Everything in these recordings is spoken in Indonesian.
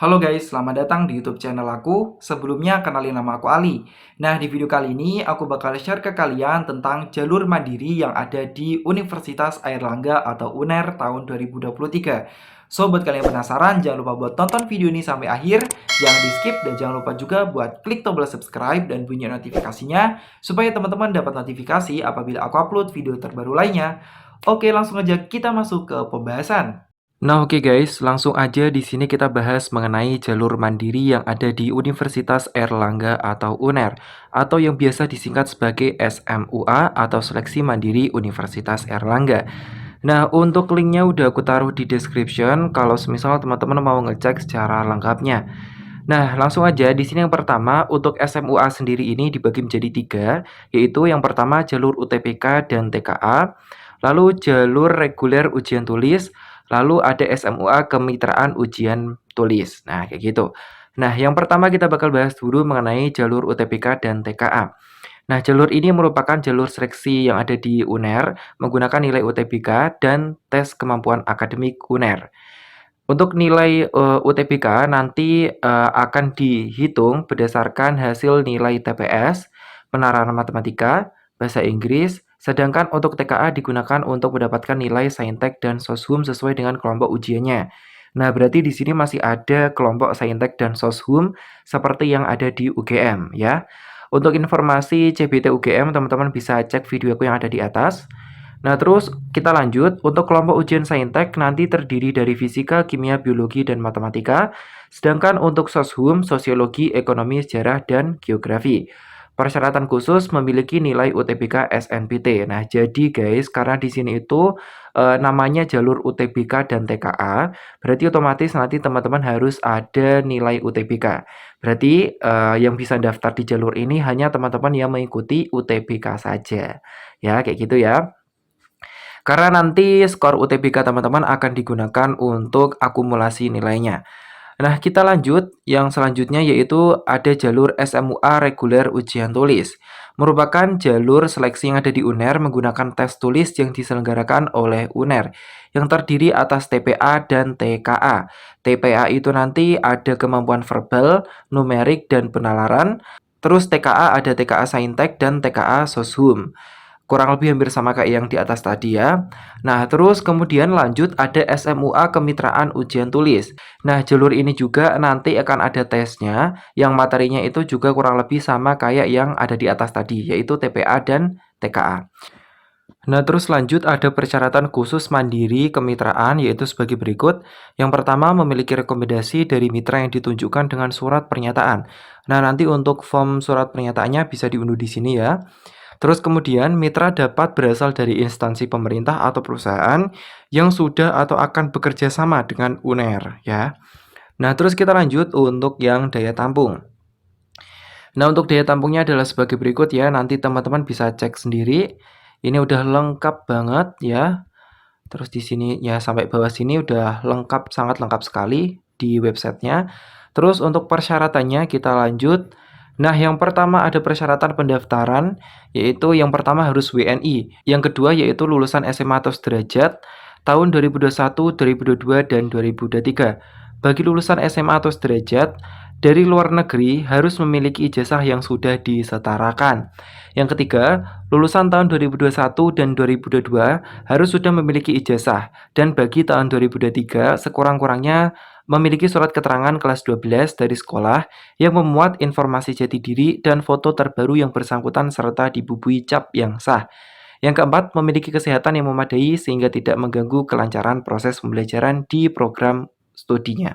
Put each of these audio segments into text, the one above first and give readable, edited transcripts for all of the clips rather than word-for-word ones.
Halo guys, selamat datang di YouTube channel aku. Sebelumnya kenalin nama aku Ali. Nah, di video kali ini aku bakal share ke kalian tentang jalur mandiri yang ada di Universitas Airlangga atau UNER tahun 2023. So, buat kalian yang penasaran, jangan lupa buat tonton video ini sampai akhir, jangan di skip dan jangan lupa juga buat klik tombol subscribe dan bunyi notifikasinya supaya teman-teman dapat notifikasi apabila aku upload video terbaru lainnya. Oke, langsung aja kita masuk ke pembahasan. Nah, oke guys, langsung aja di sini kita bahas mengenai jalur mandiri yang ada di Universitas Airlangga atau UNER atau yang biasa disingkat sebagai SMUA atau Seleksi Mandiri Universitas Airlangga. Nah, untuk linknya udah aku taruh di description kalau semisal teman-teman mau ngecek secara lengkapnya. Nah, langsung aja di sini yang pertama untuk SMUA sendiri ini dibagi menjadi tiga, yaitu yang pertama jalur UTBK dan TKA, lalu jalur reguler ujian tulis, lalu ada SMUA kemitraan ujian tulis. Nah, kayak gitu. Nah, yang pertama kita bakal bahas dulu mengenai jalur UTBK dan TKA. Nah, jalur ini merupakan jalur seleksi yang ada di UNER menggunakan nilai UTBK dan tes kemampuan akademik UNER. Untuk nilai UTBK nanti akan dihitung berdasarkan hasil nilai TPS, penerapan matematika, bahasa Inggris, sedangkan untuk TKA digunakan untuk mendapatkan nilai Saintek dan Soshum sesuai dengan kelompok ujiannya. Nah, berarti di sini masih ada kelompok Saintek dan Soshum seperti yang ada di UGM ya. Untuk informasi CBT UGM, teman-teman bisa cek videoku yang ada di atas. Nah, terus kita lanjut. Untuk kelompok ujian Saintek nanti terdiri dari fisika, kimia, biologi, dan matematika. Sedangkan untuk Soshum, sosiologi, ekonomi, sejarah, dan geografi. Persyaratan khusus memiliki nilai UTBK SNPT. Nah, jadi guys, karena di sini itu namanya jalur UTBK dan TKA, berarti otomatis nanti teman-teman harus ada nilai UTBK. Berarti yang bisa daftar di jalur ini hanya teman-teman yang mengikuti UTBK saja. Ya, kayak gitu ya. Karena nanti skor UTBK teman-teman akan digunakan untuk akumulasi nilainya. Nah, kita lanjut. Yang selanjutnya yaitu ada jalur SMUA reguler ujian tulis. Merupakan jalur seleksi yang ada di UNER menggunakan tes tulis yang diselenggarakan oleh UNER. Yang terdiri atas TPA dan TKA. TPA itu nanti ada kemampuan verbal, numerik, dan penalaran. Terus TKA ada TKA Saintek dan TKA Soshum. Kurang lebih hampir sama kayak yang di atas tadi ya. Nah, terus kemudian lanjut ada SMUA kemitraan ujian tulis. Nah, jalur ini juga nanti akan ada tesnya, yang materinya itu juga kurang lebih sama kayak yang ada di atas tadi, yaitu TPA dan TKA. Nah, terus lanjut ada persyaratan khusus mandiri kemitraan, yaitu sebagai berikut. Yang pertama, memiliki rekomendasi dari mitra yang ditunjukkan dengan surat pernyataan. Nah, nanti untuk form surat pernyataannya bisa diunduh di sini ya. Terus kemudian mitra dapat berasal dari instansi pemerintah atau perusahaan yang sudah atau akan bekerja sama dengan UNER ya. Nah, terus kita lanjut untuk yang daya tampung. Nah, untuk daya tampungnya adalah sebagai berikut ya. Nanti teman-teman bisa cek sendiri. Ini udah lengkap banget ya. Terus di sini ya sampai bawah sini udah lengkap, sangat lengkap sekali di websitenya. Terus untuk persyaratannya kita lanjut. Nah, yang pertama ada persyaratan pendaftaran, yaitu yang pertama harus WNI. Yang kedua yaitu lulusan SMA atau sederajat tahun 2021, 2022, dan 2023. Bagi lulusan SMA atau sederajat dari luar negeri harus memiliki ijazah yang sudah disetarakan. Yang ketiga, lulusan tahun 2021 dan 2022 harus sudah memiliki ijazah. Dan bagi tahun 2023 sekurang-kurangnya memiliki surat keterangan kelas 12 dari sekolah yang memuat informasi jati diri dan foto terbaru yang bersangkutan serta dibubui cap yang sah. Yang keempat, memiliki kesehatan yang memadai sehingga tidak mengganggu kelancaran proses pembelajaran di program studinya.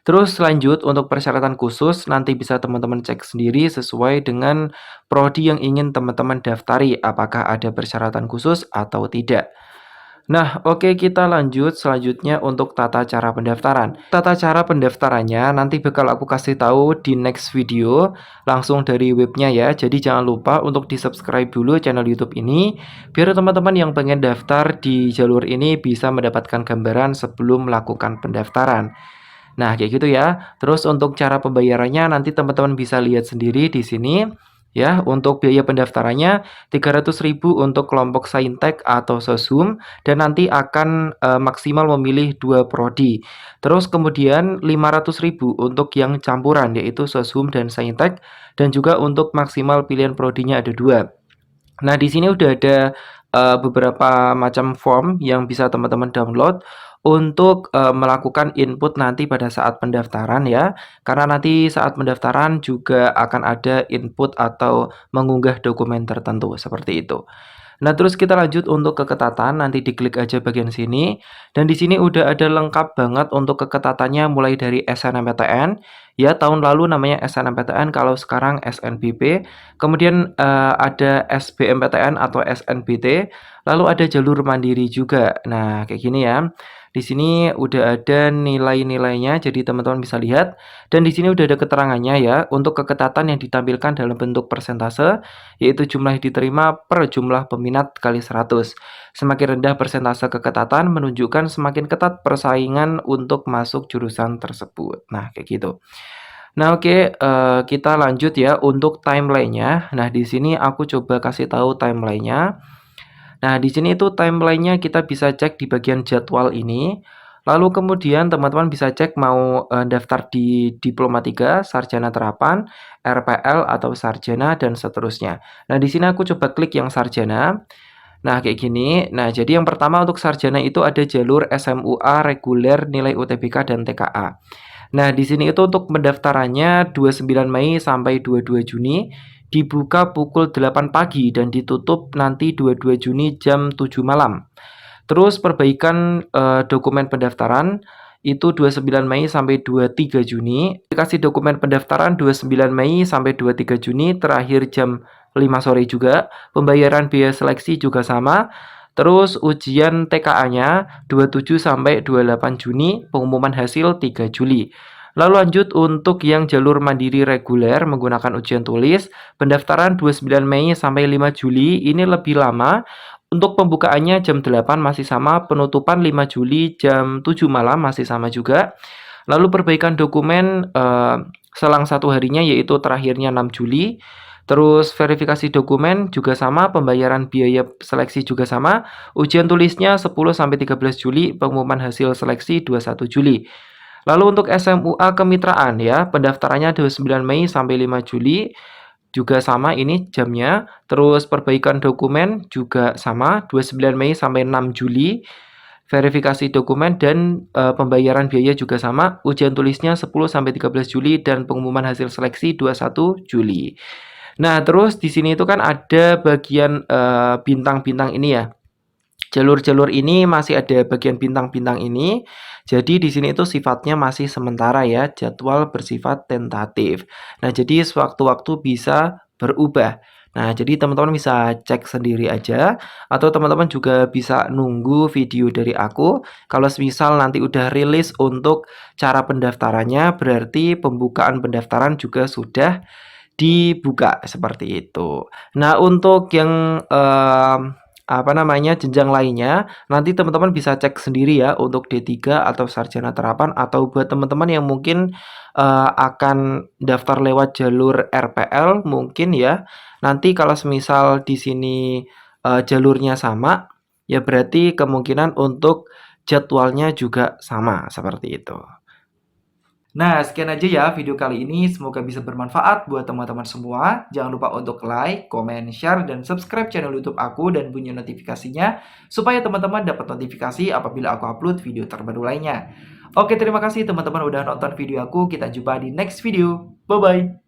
Terus lanjut untuk persyaratan khusus nanti bisa teman-teman cek sendiri sesuai dengan prodi yang ingin teman-teman daftari apakah ada persyaratan khusus atau tidak. Nah, oke kita lanjut selanjutnya untuk tata cara pendaftaran. Tata cara pendaftarannya nanti bakal aku kasih tahu di next video langsung dari webnya ya. Jadi jangan lupa untuk di-subscribe dulu channel YouTube ini biar teman-teman yang pengen daftar di jalur ini bisa mendapatkan gambaran sebelum melakukan pendaftaran. Nah, kayak gitu ya. Terus untuk cara pembayarannya nanti teman-teman bisa lihat sendiri di sini. Ya, untuk biaya pendaftarannya 300.000 untuk kelompok Saintek atau Sosum dan nanti akan maksimal memilih 2 prodi. Terus kemudian 500.000 untuk yang campuran yaitu Sosum dan Saintek dan juga untuk maksimal pilihan prodinya ada 2. Nah, di sini udah ada beberapa macam form yang bisa teman-teman download untuk melakukan input nanti pada saat pendaftaran ya. Karena nanti saat pendaftaran juga akan ada input atau mengunggah dokumen tertentu seperti itu. Nah, terus kita lanjut untuk keketatan, nanti diklik aja bagian sini. Dan di sini udah ada lengkap banget untuk keketatannya mulai dari SNMPTN, ya tahun lalu namanya SNMPTN, kalau sekarang SNBP. Kemudian ada SBMPTN atau SNBT, lalu ada jalur mandiri juga. Nah, kayak gini ya. Di sini udah ada nilai-nilainya, jadi teman-teman bisa lihat. Dan di sini udah ada keterangannya ya, untuk keketatan yang ditampilkan dalam bentuk persentase, yaitu jumlah yang diterima per jumlah peminat kali 100. Semakin rendah persentase keketatan menunjukkan semakin ketat persaingan untuk masuk jurusan tersebut. Nah, kayak gitu. Nah, oke, kita lanjut ya untuk timeline-nya. Nah, di sini aku coba kasih tahu timeline-nya. Nah, di sini itu timeline-nya kita bisa cek di bagian jadwal ini. Lalu kemudian teman-teman bisa cek mau daftar di Diploma 3, Sarjana Terapan, RPL atau Sarjana dan seterusnya. Nah, di sini aku coba klik yang Sarjana. Nah, kayak gini. Nah, jadi yang pertama untuk Sarjana itu ada jalur SMUA reguler nilai UTBK dan TKA. Nah, di sini itu untuk pendaftarannya 29 Mei sampai 22 Juni, dibuka pukul 8 pagi dan ditutup nanti 22 Juni jam 7 malam. Terus perbaikan dokumen pendaftaran itu 29 Mei sampai 23 Juni. Dikasih dokumen pendaftaran 29 Mei sampai 23 Juni, terakhir jam 5 sore juga. Pembayaran biaya seleksi juga sama. Terus ujian TKA-nya 27 sampai 28 Juni, pengumuman hasil 3 Juli. Lalu lanjut untuk yang jalur mandiri reguler menggunakan ujian tulis, pendaftaran 29 Mei sampai 5 Juli, ini lebih lama. Untuk pembukaannya jam 8 masih sama, penutupan 5 Juli jam 7 malam masih sama juga. Lalu perbaikan dokumen selang 1 harinya yaitu terakhirnya 6 Juli. Terus verifikasi dokumen juga sama, pembayaran biaya seleksi juga sama. Ujian tulisnya 10 sampai 13 Juli, pengumuman hasil seleksi 21 Juli. Lalu untuk SMUA kemitraan ya, pendaftarannya 29 Mei sampai 5 Juli. Juga sama ini jamnya. Terus perbaikan dokumen juga sama, 29 Mei sampai 6 Juli. Verifikasi dokumen dan pembayaran biaya juga sama. Ujian tulisnya 10 sampai 13 Juli dan pengumuman hasil seleksi 21 Juli. Nah, terus di sini itu kan ada bagian bintang-bintang ini ya. Jalur-jalur ini masih ada bagian bintang-bintang ini. Jadi di sini itu sifatnya masih sementara ya, jadwal bersifat tentatif. Nah, jadi sewaktu-waktu bisa berubah. Nah, jadi teman-teman bisa cek sendiri aja atau teman-teman juga bisa nunggu video dari aku. Kalau misal nanti udah rilis untuk cara pendaftarannya, berarti pembukaan pendaftaran juga sudah dibuka seperti itu. Nah, untuk yang apa namanya, jenjang lainnya, nanti teman-teman bisa cek sendiri ya untuk D3 atau Sarjana Terapan atau buat teman-teman yang mungkin akan daftar lewat jalur RPL mungkin ya. Nanti kalau semisal di sini jalurnya sama, ya berarti kemungkinan untuk jadwalnya juga sama seperti itu. Nah, sekian aja ya video kali ini. Semoga bisa bermanfaat buat teman-teman semua. Jangan lupa untuk like, comment, share, dan subscribe channel YouTube aku dan bunyi notifikasinya supaya teman-teman dapat notifikasi apabila aku upload video terbaru lainnya. Oke, terima kasih teman-teman udah nonton video aku. Kita jumpa di next video. Bye-bye.